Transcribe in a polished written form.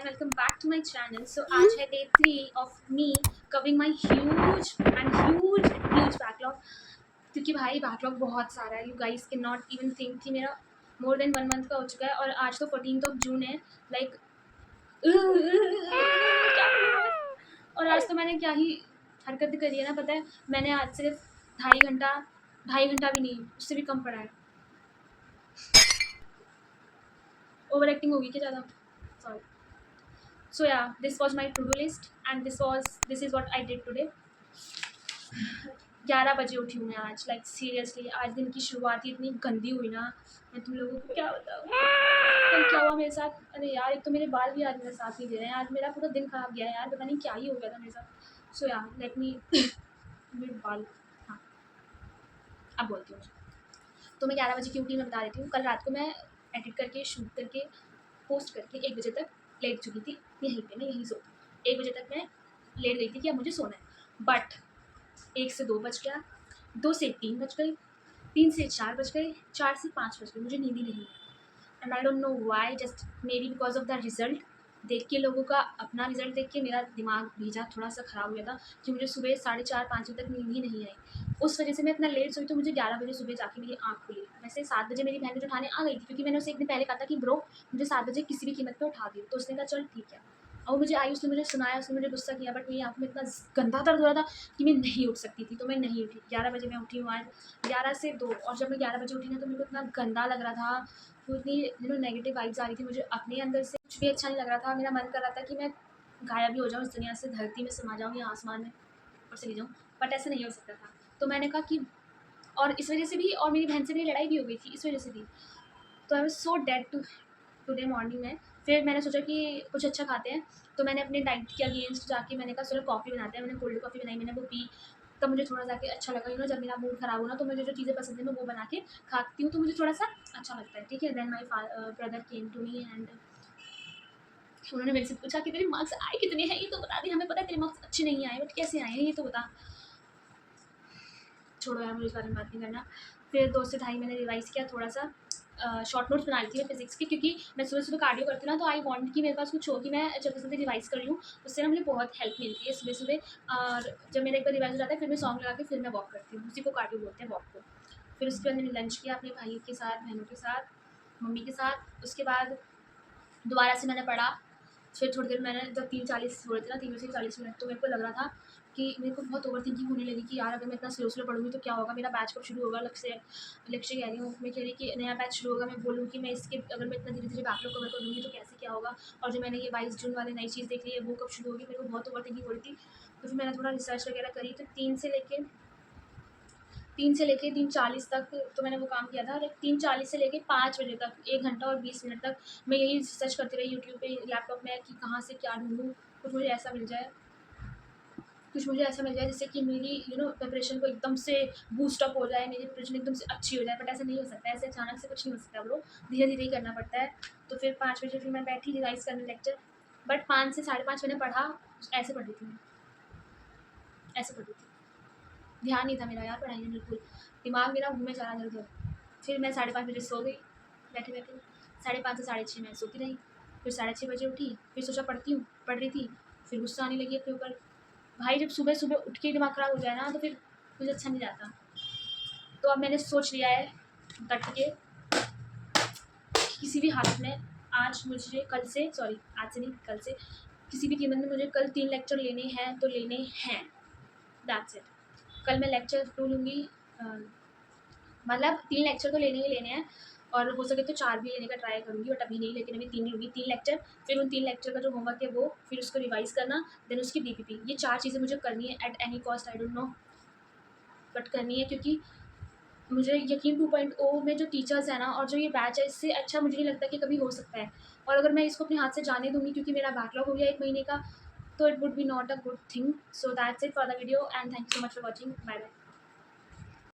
and welcome back to my channel. So आज है day 3 of me covering my huge backlog, क्योंकि भाई backlog बहुत सारा है. You guys cannot even think कि मेरा more than 1 month का हो चुका है और आज तो 14th of June है. Like और आज तो मैंने क्या ही हरकत करी है ना, पता है. मैंने आज सिर्फ ढाई घंटा भी नहीं, उससे भी कम पड़ा है. ओवर एक्टिंग होगी क्या ज़्यादा? Sorry. So yeah, this was my to-do list and this is what I did today. 11 बजे उठी हूँ मैं आज. लाइक सीरियसली आज दिन की शुरुआत ही इतनी गंदी हुई ना, मैं तुम लोगों को क्या बताऊँ कल क्या हुआ मेरे साथ. अरे यार, एक तो मेरे बाल भी आज मेरा साथ नहीं दे रहे हैं. आज मेरा पूरा दिन खराब गया है यार, पता नहीं क्या ही हो गया था मेरे साथ. सो या लेट मी मेरे बाल, हाँ अब बोलती हूँ. तो मैं 11 बजे की उठी, मैं बता देती हूँ. कल रात को मैं एडिट करके शूट करके पोस्ट करके 1 बजे तक लेट चुकी थी. यहीं पे मैं यहीं सोती. 1 बजे तक मैं लेट गई थी कि अब मुझे सोना है. बट 1 से 2 बज गया, 2 से 3 बज गई, 3 से 4 बज गए, 4 से 5 बज गए. मुझे नींद ही नहीं. And I don't know why, just may be because of the result देख के, लोगों का अपना रिजल्ट देख के मेरा दिमाग भेजा थोड़ा सा ख़राब हो गया था कि मुझे सुबह 4:30-5 बजे तक नींद ही नहीं आई. उस वजह से मैं इतना लेट सोई तो मुझे 11 बजे सुबह जाके मेरी आँख खुली. वैसे 7 बजे मेरी बहन मुझे उठाने आ गई थी, क्योंकि मैंने उसे एक दिन पहले कहा था कि ब्रो मुझे 7 बजे किसी भी कीमत पे उठा दियो. तो उसने कहा चल ठीक है. और मुझे आई, उसने मुझे सुनाया, उसने मुझे गुस्सा किया, बट मेरी आँखों में इतना गंदा दर्द हो रहा था कि मैं नहीं उठ सकती थी. तो मैं नहीं उठी. 11 बजे मैं उठी हूँ आज, 11 से 2. और जब मैं 11 बजे उठी ना तो मेरे को इतना गंदा लग रहा था, तो इतनी नेगेटिव वाइब्स आ रही थी मुझे अपने अंदर से. कुछ भी अच्छा नहीं लग रहा था. मेरा मन कर रहा था कि मैं गायब ही हो जाऊँ इस दुनिया से, धरती में समा जाऊँ या आसमान में और चली जाऊँ. बट ऐसा नहीं हो सकता था. तो मैंने कहा कि, और इस वजह से भी, और मेरी बहन से मेरी लड़ाई भी हो गई थी इस वजह से भी. तो I was so dead today morning में. फिर मैंने सोचा कि कुछ अच्छा खाते हैं, तो मैंने अपने डाइट के अगेंस्ट जाके मैंने कहा चलो कॉफ़ी बनाते हैं. मैंने कोल्ड कॉफ़ी बनाई, मैंने वो पी. तब मुझे थोड़ा जाके अच्छा लगा. जब मेरा मूड ख़राब हो ना तो मुझे जो चीज़ें पसंद है मैं वो बना के खाती हूँ, तो मुझे थोड़ा सा अच्छा लगता है. ठीक है. Then my brother came to me and उन्होंने मेरे से पूछा कि तेरे मार्क्स आए कितने हैं, ये तो बता दे. हमें पता है तेरे मार्क्स अच्छे नहीं आए, बट कैसे आए हैं ये तो बता. छोड़ो यार, मुझे इस बारे में बात नहीं करना. फिर 2 से ढाई मैंने रिवाइज़ किया थोड़ा सा. शॉर्ट नोट्स बना रही थी मैं फिज़िक्स के, क्योंकि मैं सुबह कार्डियो करती हूँ ना, तो आई वांट कि मेरे पास कुछ हो कि मैं जल्दी रिवाइज़ कर लूँ. उससे ना मुझे बहुत हेल्प मिलती है सुबह. और जब मेरा एक बार रिवाइज़ हो जाता है फिर मैं सॉन्ग लगा के फिर मैं वॉक करती हूँ. उसी को कार्डियो बोलते हैं, वॉक को. फिर उसके बाद मैंने लंच किया अपने भाई के साथ, बहनों के साथ, मम्मी के साथ. उसके बाद दोबारा से मैंने पढ़ा. फिर थोड़ी देर मैंने, जब 3:40 हो रहे थे ना, 3 बजे 40 मिनट, तो मेरे को लग रहा था कि मेरे को बहुत ओवर थिंकिंग होने लगी कि यार अगर मैं इतना स्लो पढ़ूँगी तो क्या होगा, मेरा बैच कब शुरू होगा. लक्ष्य कह रही हूँ मैं, कह रही कि नया बैच शुरू होगा. मैं बोलूँ कि मैं इसके, अगर मैं इतना धीरे बैकलॉग कवर कर दूँगी तो कैसे क्या होगा. और जो मैंने ये 22 जून वाली नई चीज़ देख ली है वो कब शुरू होगी. मेरे को बहुत ओवर थिंकिंग हो रही थी. तो फिर मैंने थोड़ा रिसर्च वगैरह करी. तो 3 से लेके 3:40 तक तो मैंने वो काम किया था. और 3:40 से लेके 5 बजे तक 1 घंटा और 20 मिनट तक मैं यही सर्च करती रही यूट्यूब पे, लैपटॉप में, कि कहाँ से क्या ढूँढूँ. कुछ मुझे ऐसा मिल जाए जिससे कि मेरी प्रिपरेशन को एकदम से बूस्ट अप हो जाए, मेरी प्रिपरेशन एकदम से अच्छी हो जाए. बट ऐसा नहीं हो सकता. ऐसे अचानक से कुछ नहीं हो सकता ब्रो. धीरे धीरे ही करना पड़ता है. तो फिर 5 बजे फिर मैं बैठी रिवाइज़ करने लेक्चर. बट 5 से 5:30 मैंने पढ़ा. ऐसे पढ़ रही थी मैं, ऐसे पढ़ रही थी. ध्यान नहीं था मेरा यार पढ़ाई में बिल्कुल. दिमाग मेरा घूमे जा रहा था इधर. फिर मैं 5:30 बजे सो गई बैठे बैठे. 5:30 से 6:30 मैं सोती रही. फिर 6:30 बजे उठी. फिर सोचा पढ़ रही थी. फिर गुस्सा आने लगी अपने ऊपर. भाई जब सुबह सुबह उठ के दिमाग ख़राब हो जाए ना तो फिर मुझे अच्छा नहीं जाता. तो अब मैंने सोच लिया है डट के, किसी भी हालत में आज मुझे, आज से नहीं, कल से किसी भी कीमत में मुझे कल 3 लेक्चर लेने हैं तो लेने हैं. That's it. कल मैं लेक्चर 2 लूँगी. मतलब 3 लेक्चर तो लेने ही लेने हैं, और हो सके तो 4 भी लेने का ट्राई करूँगी. बट अभी नहीं, लेकिन अभी 3 लूँगी. 3 लेक्चर. फिर उन 3 लेक्चर का जो होमवर्क है वो, फिर उसको रिवाइज़ करना, देन उसकी डीपीपी. ये 4 चीज़ें मुझे करनी है at any cost. I don't know, but करनी है, क्योंकि मुझे यकीन 2.0 में जो टीचर्स हैं ना और जो ये बैच है, इससे अच्छा मुझे नहीं लगता कि कभी हो सकता है. और अगर मैं इसको अपने हाथ से जाने दूँगी, क्योंकि मेरा बैकलॉग हो गया 1 महीने का, तो it would be not a good thing. So that's it for the video and thank you so much for watching. Bye bye.